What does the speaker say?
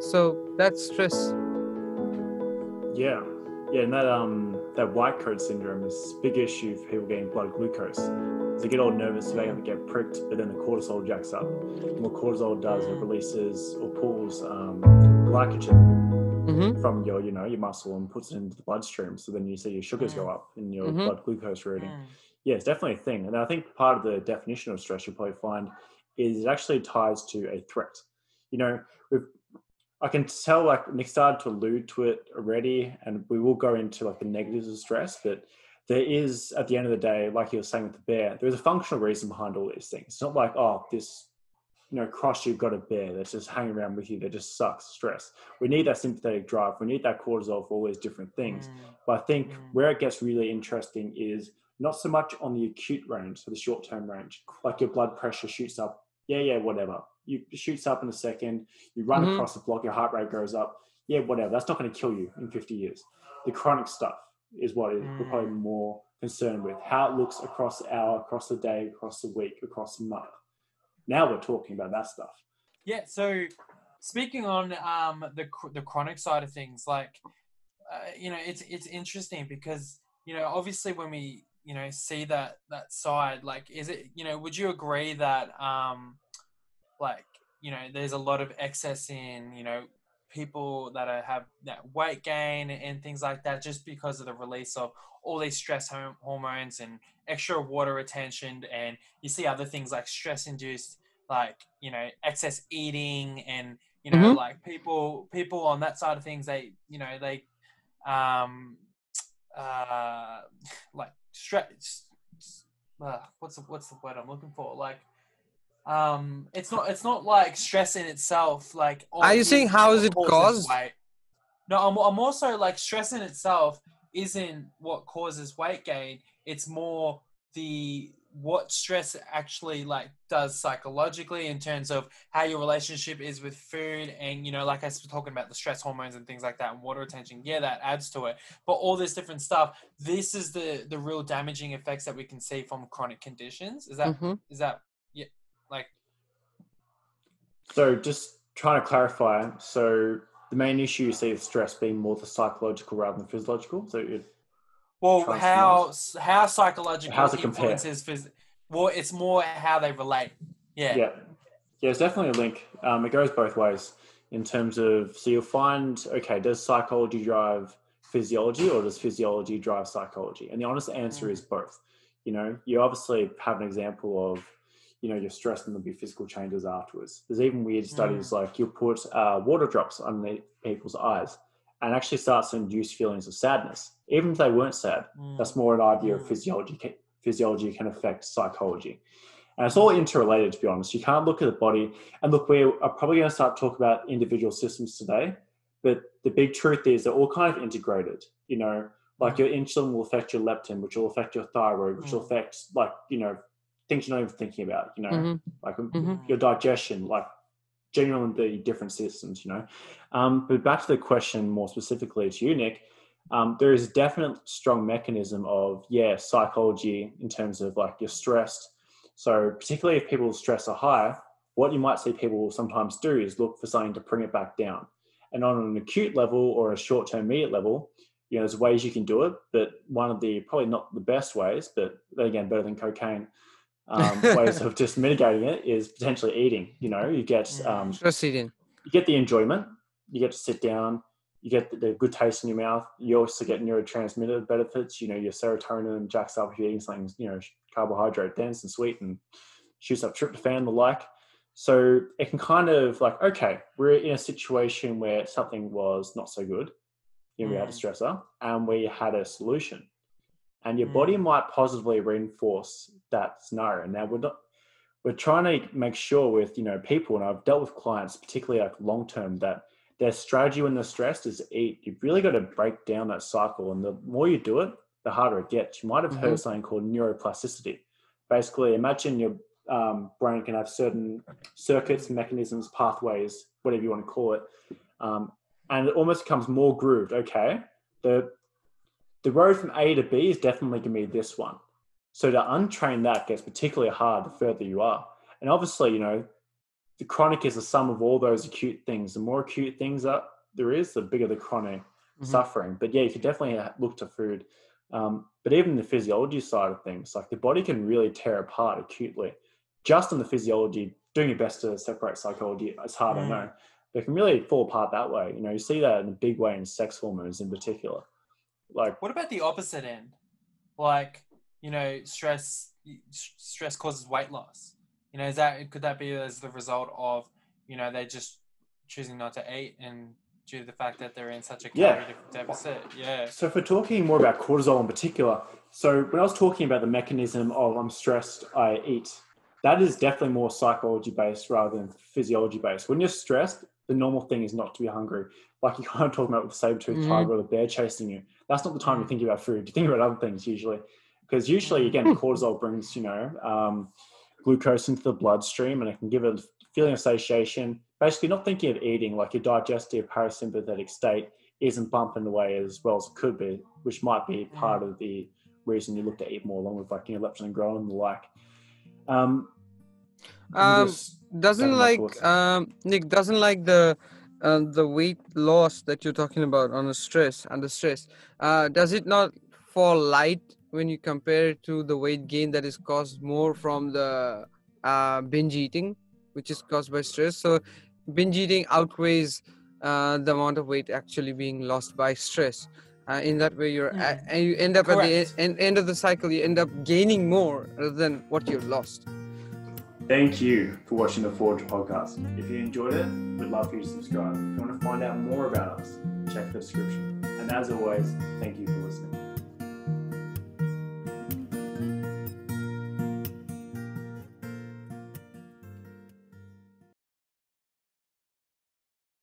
So that's stress. Yeah. Yeah, and that white coat syndrome is a big issue for people getting blood glucose. As they get all nervous, they get pricked, but then the cortisol jacks up. And what cortisol does, it releases or pulls glycogen Mm-hmm. from your muscle and puts it into the bloodstream. So then you see your sugars go up and your Mm-hmm. blood glucose reading. Yeah, it's definitely a thing. And I think part of the definition of stress you'll probably find is it actually ties to a threat. You know, we've I can tell like Nick started to allude to it already, and we will go into like the negatives of stress, but there is, at the end of the day, like you were saying with the bear, there's a functional reason behind all these things. It's not like, oh, this cross you've got a bear that's just hanging around with you that just sucks stress. We need that sympathetic drive. We need that cortisol for all these different things. But I think where it gets really interesting is not so much on the acute range, so the short-term range, like your blood pressure shoots up. Yeah, whatever. You shoots up in a second. You run Mm-hmm. across the block, your heart rate goes up. Yeah, whatever. That's not going to kill you in 50 years. The chronic stuff is what we're probably more concerned with. How it looks across the hour, across the day, across the week, across the month. Now we're talking about that stuff. Yeah. So speaking on the chronic side of things, like it's interesting because obviously when we see that side, like, is it would you agree that like there's a lot of excess in people that have that weight gain and things like that just because of the release of all these stress hormones and extra water retention, and you see other things like stress induced, like excess eating, and like people on that side of things, they um like stress, what's the word I'm looking for, like it's not like stress in itself, like, Are you saying how is what it causes caused? weight. No, I'm also like, stress in itself isn't what causes weight gain. It's more what stress actually like does psychologically in terms of how your relationship is with food, and like I was talking about the stress hormones and things like that, and water retention. Yeah, that adds to it. But all this different stuff, this is the real damaging effects that we can see from chronic conditions. Is that yeah, like. So just trying to clarify. So the main issue you see with stress being more the psychological rather than physiological. So how psychological how's it compare? influences well, it's more how they relate. Yeah, it's definitely a link. It goes both ways in terms of, so you'll find, okay, does psychology drive physiology or does physiology drive psychology? And the honest answer is both. You obviously have an example of, you're stressed and there'll be physical changes afterwards. There's even weird studies like you'll put water drops underneath people's eyes and actually starts to induce feelings of sadness. Even if they weren't sad, that's more an idea of physiology can affect psychology. And it's all interrelated, to be honest. You can't look at the body. And look, we are probably going to start talking about individual systems today, but the big truth is they're all kind of integrated. Like your insulin will affect your leptin, which will affect your thyroid, which will affect, like, things you're not even thinking about, like your digestion, like genuinely different systems, But back to the question more specifically to you, Nick, there is a definite strong mechanism of, psychology in terms of like you're stressed. So particularly if people's stress are high, what you might see people sometimes do is look for something to bring it back down. And on an acute level or a short-term immediate level, there's ways you can do it, but one of the, probably not the best ways, but then again, better than cocaine, ways of just mitigating it is potentially eating. You get Stress eating. You get the enjoyment, you get to sit down, you get the good taste in your mouth. You also get neurotransmitter benefits. Your serotonin jacks up if you're eating something, carbohydrate dense and sweet, and shoots up tryptophan and the like. So it can kind of like, okay, we're in a situation where something was not so good. We had a stressor and we had a solution. And your body might positively reinforce that scenario. Now we're trying to make sure with, people, and I've dealt with clients, particularly like long-term, that their strategy when they're stressed is to eat. You've really got to break down that cycle. And the more you do it, the harder it gets. You might have heard of something called neuroplasticity. Basically, imagine your brain can have certain circuits, mechanisms, pathways, whatever you want to call it. And it almost becomes more grooved. Okay, the road from A to B is definitely going to be this one. So to untrain that gets particularly hard the further you are. And obviously, the chronic is the sum of all those acute things. The more acute things there is, the bigger the chronic suffering. But yeah, you could definitely look to food. But even the physiology side of things, like the body can really tear apart acutely. Just on the physiology, doing your best to separate psychology, it's hard, I know. But it can really fall apart that way. You know, you see that in a big way in sex hormones in particular. Like, what about the opposite end? Like, you know, stress causes weight loss. You know, could that be as the result of, you know, they just choosing not to eat and due to the fact that they're in such a calorie deficit? Yeah. So if we're talking more about cortisol in particular, so when I was talking about the mechanism of I'm stressed, I eat, that is definitely more psychology based rather than physiology based. When you're stressed, the normal thing is not to be hungry. Like you're kind of talking about with the saber-toothed tiger or the bear chasing you. That's not the time you think about food. You think about other things usually. Because usually, again, cortisol brings, you know, glucose into the bloodstream and it can give a feeling of satiation. Basically, not thinking of eating, like your digestive parasympathetic state isn't bumping away as well as it could be, which might be part of the reason you look to eat more, along with like, you know, leptin and ghrelin and the like. Nick doesn't like the weight loss that you're talking about under stress. Does it not fall light when you compare it to the weight gain that is caused more from the binge eating, which is caused by stress? So binge eating outweighs the amount of weight actually being lost by stress. In that way, you end up Correct. at the end of the cycle. You end up gaining more rather than what you've lost. Thank you for watching the Forge podcast. If you enjoyed it, we'd love for you to subscribe. If you want to find out more about us, check the description. And as always, thank you for listening.